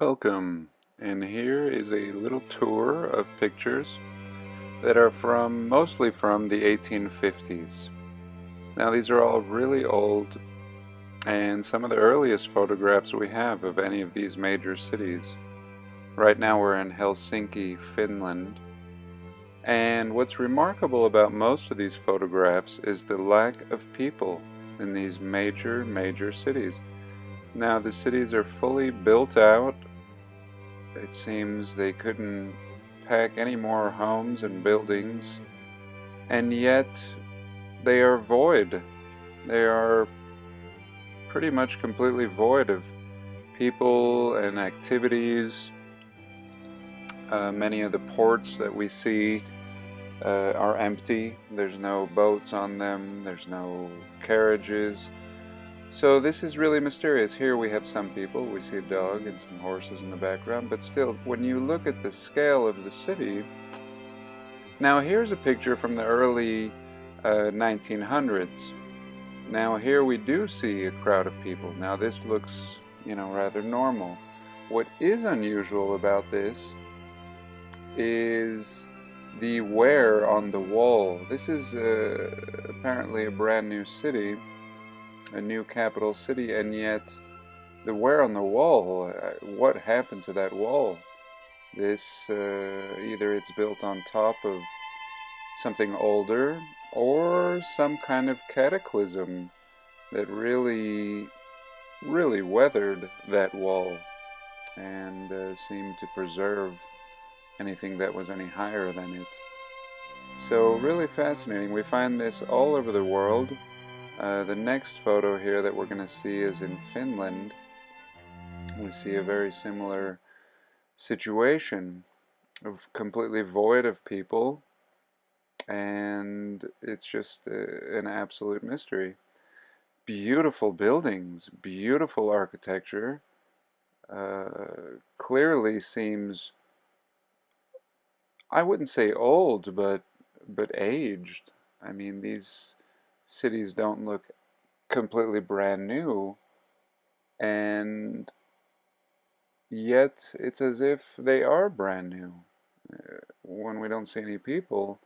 Welcome, and here is a little tour of pictures that are mostly from the 1850s. Now these are all really old, and some of the earliest photographs we have of any of these major cities. Right now we're in Helsinki, Finland, and what's remarkable about most of these photographs is the lack of people in these major cities. Now the cities are fully built out. It seems they couldn't pack any more homes and buildings, and yet they are void. They are pretty much completely void of people and activities. Many of the ports that we see are empty. There's no boats on them, there's no carriages. So this is really mysterious. Here we have some people, we see a dog and some horses in the background, but still, when you look at the scale of the city. Now here's a picture from the early 1900s. Now here we do see a crowd of people. Now this looks, rather normal. What is unusual about this is the wear on the wall. This is apparently a brand new city, a new capital city, and yet the wear on the wall, what happened to that wall? This, either it's built on top of something older or some kind of cataclysm that really weathered that wall and seemed to preserve anything that was any higher than it. So really fascinating. We find this all over the world. The next photo here that we're going to see is in Finland. We see a very similar situation of completely void of people, and it's just an absolute mystery. Beautiful buildings, beautiful architecture, clearly seems, I wouldn't say old, but aged. I mean, these cities don't look completely brand new, and yet it's as if they are brand new. When we don't see any people,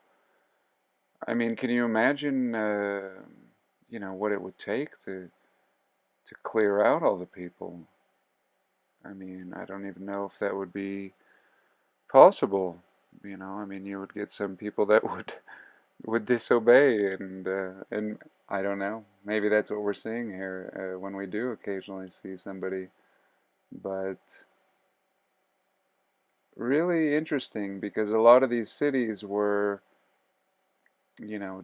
I mean, can you imagine, what it would take to clear out all the people? I mean, I don't even know if that would be possible. I mean, you would get some people that would disobey, and I don't know. Maybe that's what we're seeing here when we do occasionally see somebody. But really interesting, because a lot of these cities were,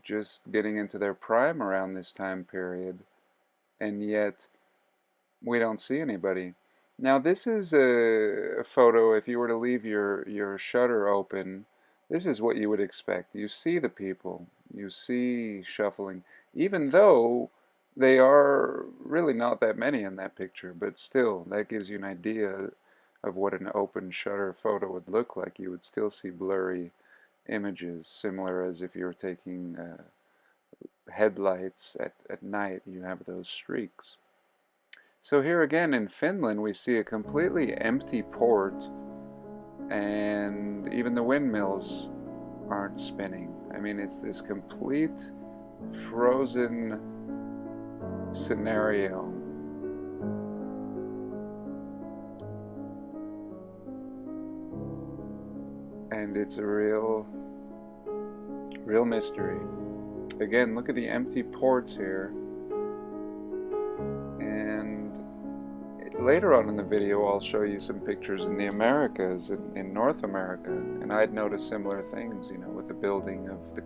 just getting into their prime around this time period, and yet we don't see anybody. Now this is a photo. If you were to leave your shutter open, this is what you would expect. You see the people, you see shuffling, even though they are really not that many in that picture, but still, that gives you an idea of what an open shutter photo would look like. You would still see blurry images, similar as if you were taking headlights at night, you have those streaks. So here again in Finland we see a completely empty port, and even the windmills aren't spinning. I mean, it's this complete frozen scenario. And it's a real mystery. Again, look at the empty ports here. And later on in the video I'll show you some pictures in the Americas, in North America, and I'd noticed similar things, with the building of the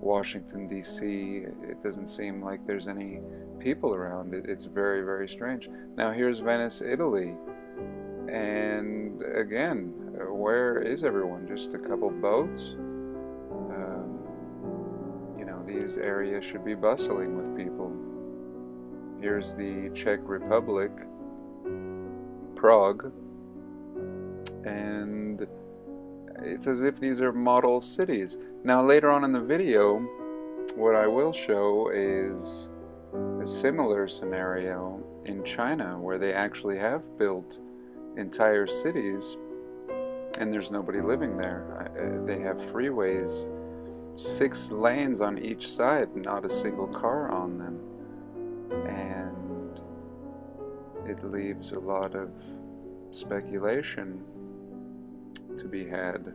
Washington DC. It doesn't seem like there's any people around. It's very strange. Now here's Venice, Italy, and again, where is everyone? Just a couple boats? These areas should be bustling with people. Here's the Czech Republic, Prague, and it's as if these are model cities. Now later on in the video, what I will show is a similar scenario in China, where they actually have built entire cities, and there's nobody living there. They have freeways, 6 lanes on each side, not a single car on them. And it leaves a lot of speculation to be had.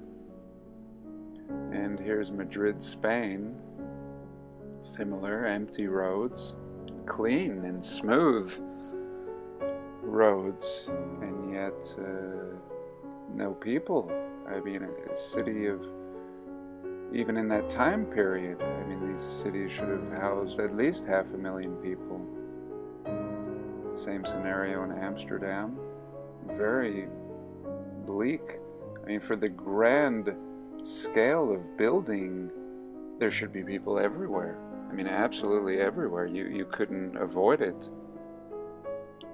And here's Madrid, Spain. Similar, empty roads, clean and smooth roads, and yet no people. I mean, a city of, even in that time period, I mean, these cities should have housed at least 500,000 people. Same scenario in Amsterdam. Very bleak. I mean, for the grand scale of building, there should be people everywhere. I mean, absolutely everywhere. You couldn't avoid it.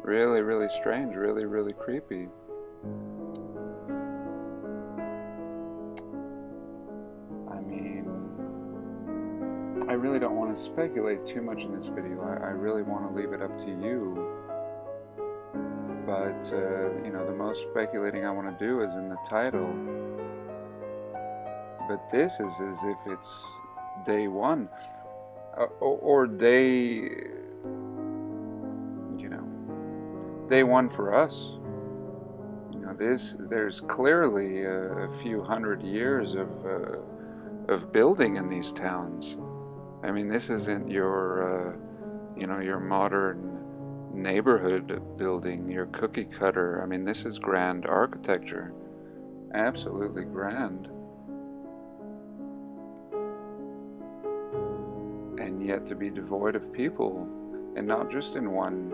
Really, really strange. Really, really creepy. I mean, I really don't want to speculate too much in this video. I really want to leave it up to you. But, you know, the most speculating I want to do is in the title. But this is as if it's day one. Or day, you know, day one for us. You know, there's clearly a few hundred years of building in these towns. I mean, this isn't your, you know, your modern neighborhood building, your cookie cutter. I mean, this is grand architecture. Absolutely grand. And yet to be devoid of people, and not just in one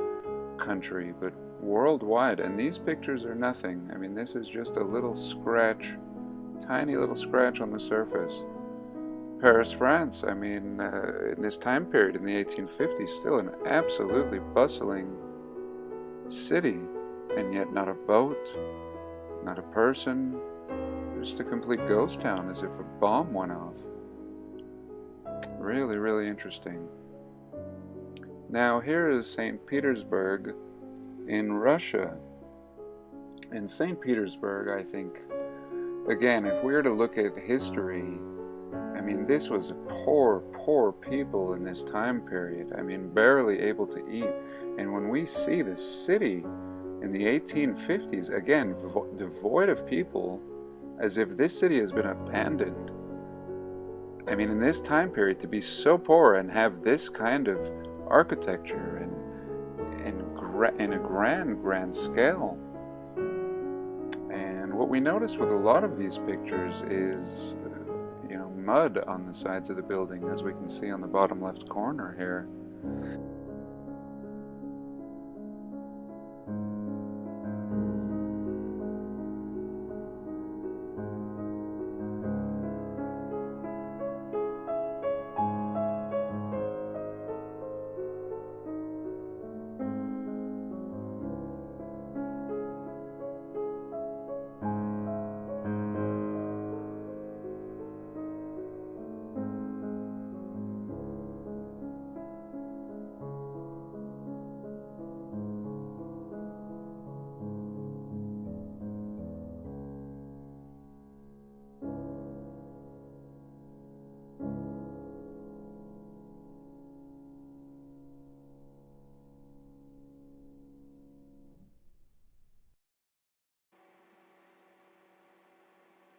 country, but worldwide. And these pictures are nothing. I mean, this is just a little scratch, tiny little scratch on the surface. Paris, France, I mean, in this time period, in the 1850s, still an absolutely bustling city, and yet not a boat, not a person, just a complete ghost town, as if a bomb went off. Really, really interesting. Now here is St. Petersburg in Russia. In St. Petersburg, I think, again, if we were to look at history, I mean, this was poor, poor people in this time period. I mean, barely able to eat. And when we see the city in the 1850s, again, devoid of people, as if this city has been abandoned. I mean, in this time period, to be so poor and have this kind of architecture and in a grand scale. And what we notice with a lot of these pictures is, you know, mud on the sides of the building, as we can see on the bottom left corner here.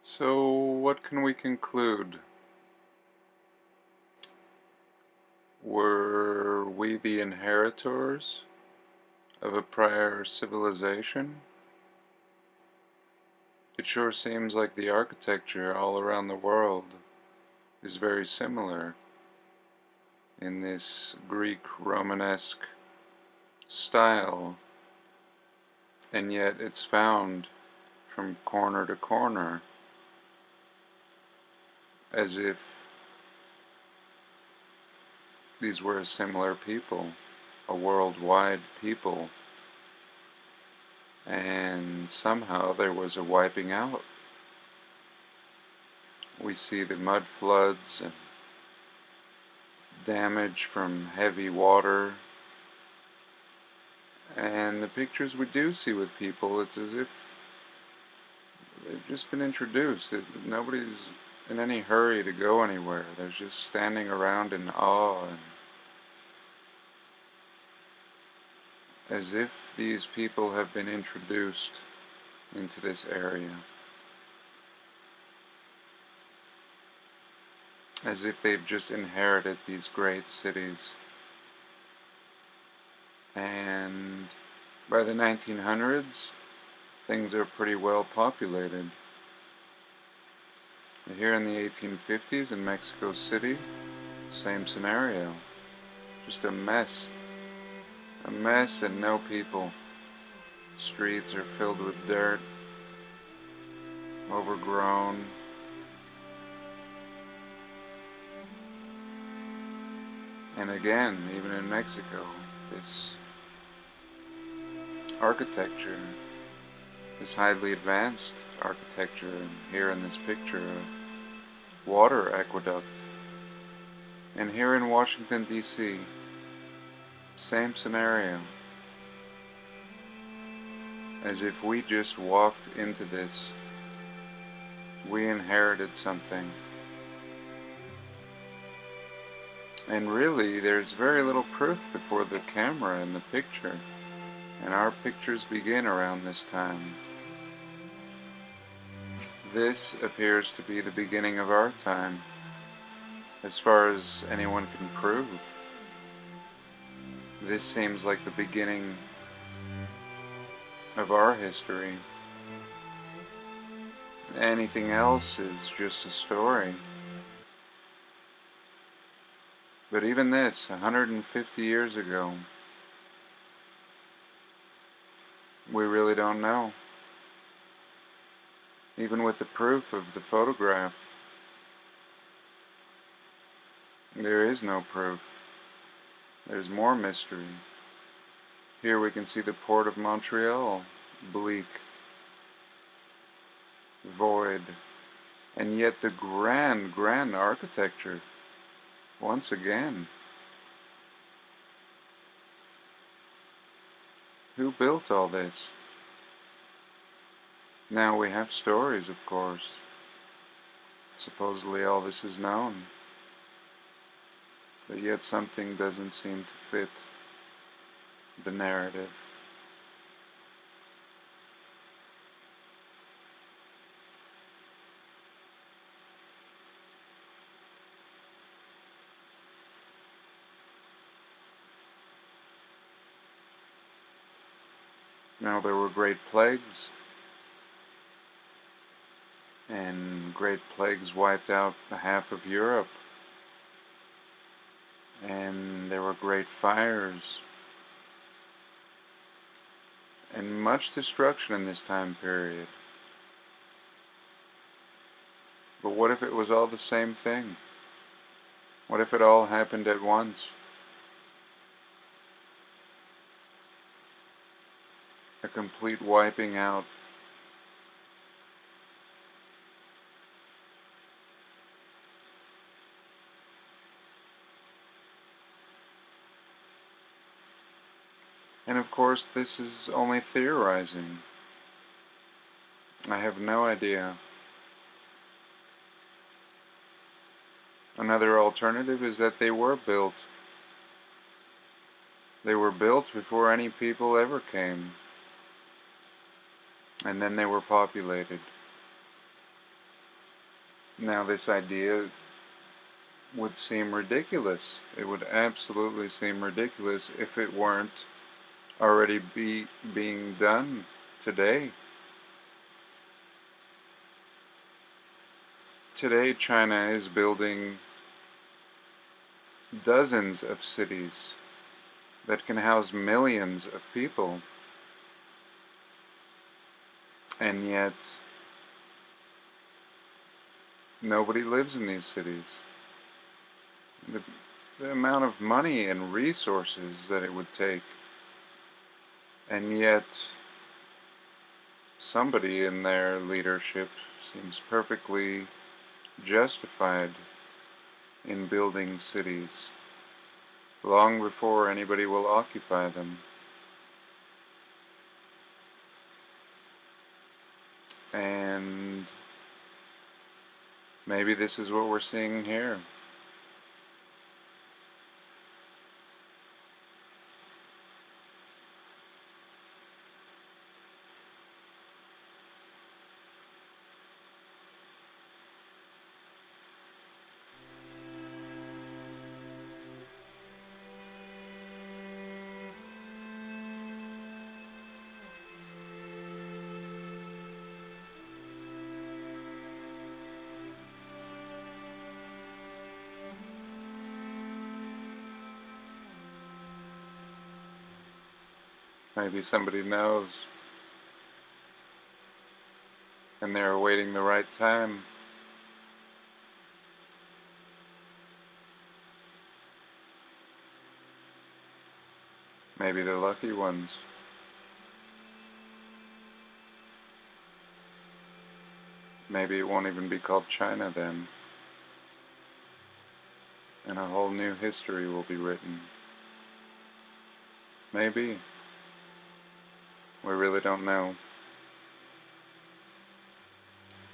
So what can we conclude? Were we the inheritors of a prior civilization? It sure seems like the architecture all around the world is very similar in this Greek Romanesque style, and yet it's found from corner to corner, as if these were a similar people, a worldwide people, and somehow there was a wiping out. We see the mud floods and damage from heavy water, And the pictures we do see with people, it's as if they've just been introduced. Nobody's in any hurry to go anywhere. They're just standing around in awe, and as if these people have been introduced into this area. As if they've just inherited these great cities. And by the 1900s, things are pretty well populated. Here in the 1850s in Mexico City, same scenario. Just a mess. A mess and no people. Streets are filled with dirt, overgrown. And again, even in Mexico, this architecture, this highly advanced architecture, and here in this picture, a water aqueduct. And here in Washington, D.C., same scenario. As if we just walked into this. We inherited something. And really, there's very little proof before the camera in the picture. And our pictures begin around this time. This appears to be the beginning of our time, as far as anyone can prove. This seems like the beginning of our history. Anything else is just a story. But even this, 150 years ago, we really don't know. Even with the proof of the photograph, there is no proof. There's more mystery. Here we can see the port of Montreal, bleak, void, and yet the grand, grand architecture, once again. Who built all this? Now we have stories, of course. Supposedly all this is known. But yet something doesn't seem to fit the narrative. Now there were great plagues, and great plagues wiped out half of Europe, and there were great fires, and much destruction in this time period. But what if it was all the same thing? What if it all happened at once? A complete wiping out. And of course, this is only theorizing. I have no idea. Another alternative is that they were built. They were built before any people ever came. And then they were populated. Now this idea would seem ridiculous. It would absolutely seem ridiculous if it weren't already being done today. Today China is building dozens of cities that can house millions of people, and yet nobody lives in these cities. The amount of money and resources that it would take, and yet somebody in their leadership seems perfectly justified in building cities long before anybody will occupy them. And maybe this is what we're seeing here. Maybe somebody knows, and they're awaiting the right time. Maybe the lucky ones. Maybe it won't even be called China then, and a whole new history will be written. Maybe. We really don't know.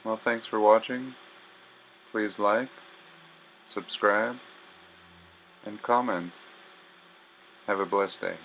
Well, thanks for watching. Please like, subscribe, and comment. Have a blessed day.